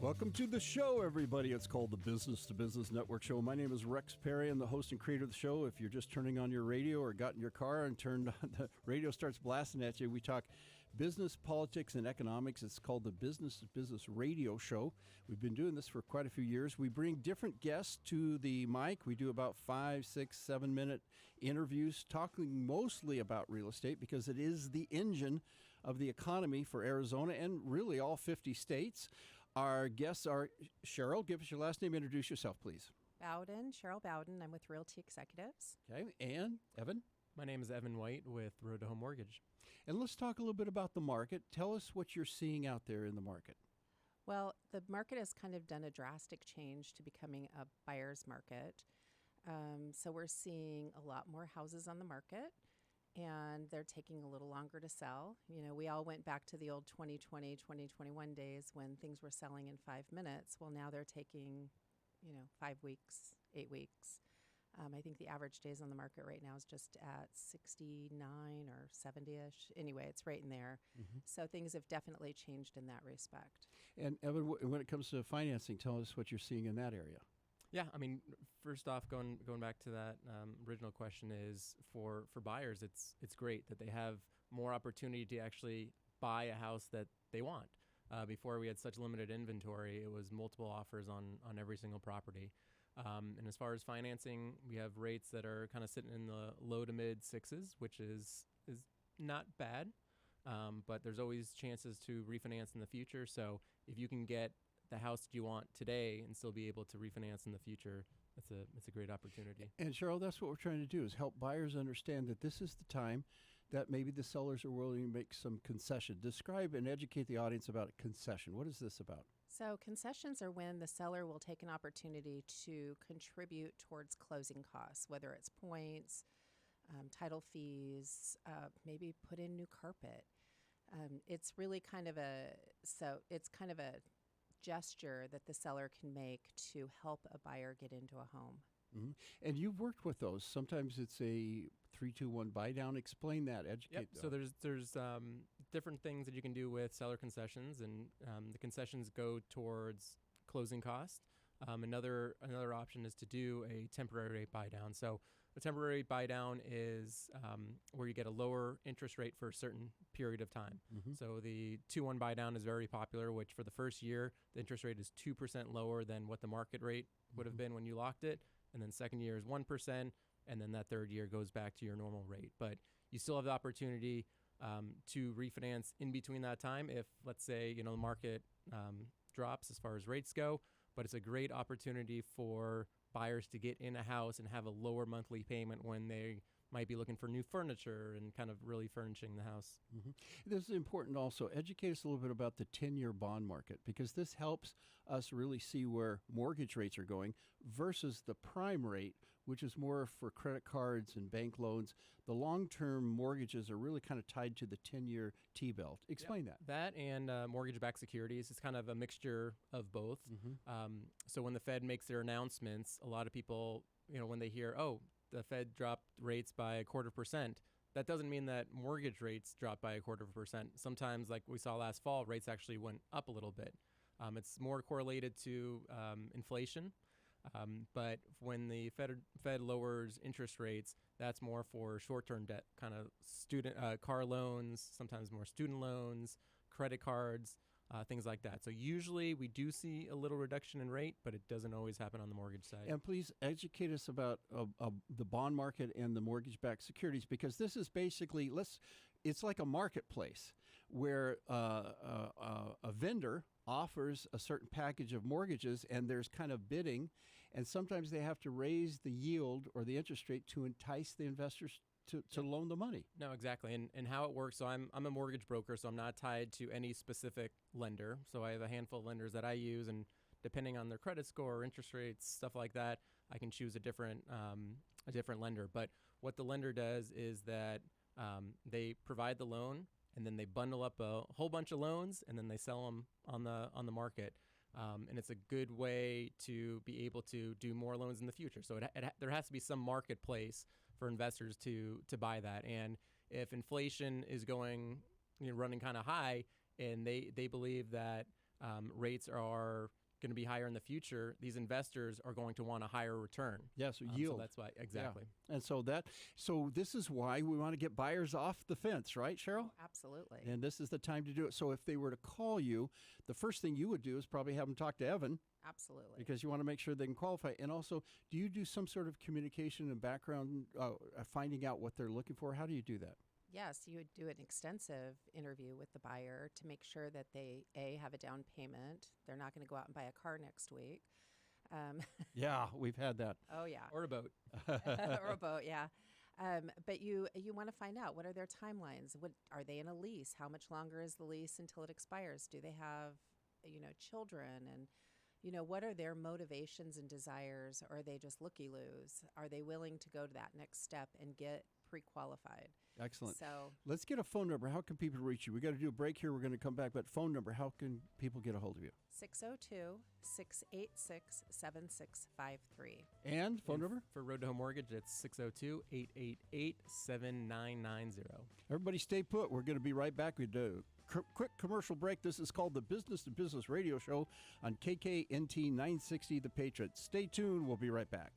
Welcome to the show, everybody. It's called the Business to Business Network Show. My name is Rex Perry. I'm the host and creator of the show. If you're just turning on your radio or got in your car and turned on, the radio starts blasting at you, we talk business, politics, and economics. It's called the Business to Business Radio Show. We've been doing this for quite a few years. We bring different guests to the mic. We do about 5, 6, 7-minute interviews talking mostly about real estate because it is the engine of the economy for Arizona and really all 50 states. Our guests are Sheryl. Give us your last name. Introduce yourself, please. Bowden, Sheryl Bowden. I'm with Realty Executives. Okay. And Evan? My name is Evan White with Road to Home Mortgage. And let's talk a little bit about the market. Tell us what you're seeing out there in the market. Well, the market has kind of done a drastic change to becoming a buyer's market. So we're seeing a lot more houses on the market, and they're taking a little longer to sell. You know, we all went back to the old 2020, 2021 days when things were selling in 5 minutes. Well, now they're taking, 5 weeks, 8 weeks. I think the average days on the market right now is just at 69 or 70-ish. Anyway, it's right in there. Mm-hmm. So things have definitely changed in that respect. And Evan, when it comes to financing, tell us what you're seeing in that area. Yeah, I mean, first off, going back to that original question is for buyers, it's great that they have more opportunity to actually buy a house that they want. Before we had such limited inventory, it was multiple offers on every single property. And as far as financing, we have rates that are kind of sitting in the low to mid sixes, which is not bad. But there's always chances to refinance in the future. So if you can get the house that you want today and still be able to refinance in the future, it's a great opportunity. And Sheryl, that's what we're trying to do, is help buyers understand that this is the time that maybe the sellers are willing to make some concession. Describe and educate the audience about a concession. What is this about? So concessions are when the seller will take an opportunity to contribute towards closing costs, whether it's points, title fees, maybe put in new carpet. It's really kind of a gesture that the seller can make to help a buyer get into a home. Mm-hmm. And you've worked with those. Sometimes it's a 3-2-1 buy down. Explain that. Educate. Yep. So there's different things that you can do with seller concessions, and the concessions go towards closing costs. Another option is to do a temporary rate buy down. So a temporary buy down is where you get a lower interest rate for a certain period of time. Mm-hmm. So the 2-1 buy down is very popular, which for the first year, the interest rate is 2% lower than what the market rate would have been when you locked it. And then second year is 1%. And then that third year goes back to your normal rate. But you still have the opportunity to refinance in between that time if, let's say, the market drops as far as rates go. But it's a great opportunity for buyers to get in a house and have a lower monthly payment when they might be looking for new furniture and kind of really furnishing the house. Mm-hmm. This is important also. Educate us a little bit about the 10-year bond market, because this helps us really see where mortgage rates are going versus the prime rate, which is more for credit cards and bank loans. The long-term mortgages are really kind of tied to the 10-year T-belt. Explain that. That and mortgage-backed securities. It's kind of a mixture of both. Mm-hmm. So when the Fed makes their announcements, a lot of people, when they hear, the Fed dropped rates by 0.25%, that doesn't mean that mortgage rates dropped by 0.25%. Sometimes, like we saw last fall, rates actually went up a little bit. It's more correlated to inflation. But when the Fed lowers interest rates, that's more for short-term debt, kind of student car loans, sometimes more student loans, credit cards, things like that. So usually we do see a little reduction in rate, but it doesn't always happen on the mortgage side. And please educate us about the bond market and the mortgage-backed securities, because this is basically, it's like a marketplace where a vendor offers a certain package of mortgages and there's kind of bidding, and sometimes they have to raise the yield or the interest rate to entice the investors to loan the money. No, exactly. And how it works, so I'm a mortgage broker, so I'm not tied to any specific lender. So I have a handful of lenders that I use, and depending on their credit score, interest rates, stuff like that, I can choose a different lender. But what the lender does is that they provide the loan, and then they bundle up a whole bunch of loans, and then they sell them on the market. And it's a good way to be able to do more loans in the future. So there has to be some marketplace for investors to buy that. And if inflation is running kind of high, and they believe that rates are going to be higher in the future, these investors are going to want a higher return. Yeah, so yield. So that's why, exactly. Yeah. And so this is why we want to get buyers off the fence, right, Sheryl? Oh, absolutely. And this is the time to do it. So if they were to call you, the first thing you would do is probably have them talk to Evan. Absolutely. Because you want to make sure they can qualify. And also, do you do some sort of communication and background, finding out what they're looking for? How do you do that? Yes, you would do an extensive interview with the buyer to make sure that they, A, have a down payment. They're not going to go out and buy a car next week. Yeah, we've had that. Oh, yeah. Or a boat. Or a boat, yeah. But you want to find out, what are their timelines? What are they in a lease? How much longer is the lease until it expires? Do they have, children? And, what are their motivations and desires? Or are they just looky-loos? Are they willing to go to that next step and get pre-qualified? Excellent. So Let's get a phone number. How can people reach you? We got to do a break here. We're going to come back. But phone number, how can people get a hold of you? 602-686-7653. And phone number? For Road to Home Mortgage, it's 602-888-7990. Everybody stay put. We're going to be right back. We do a quick commercial break. This is called the Business to Business Radio Show on KKNT 960 The Patriot. Stay tuned. We'll be right back.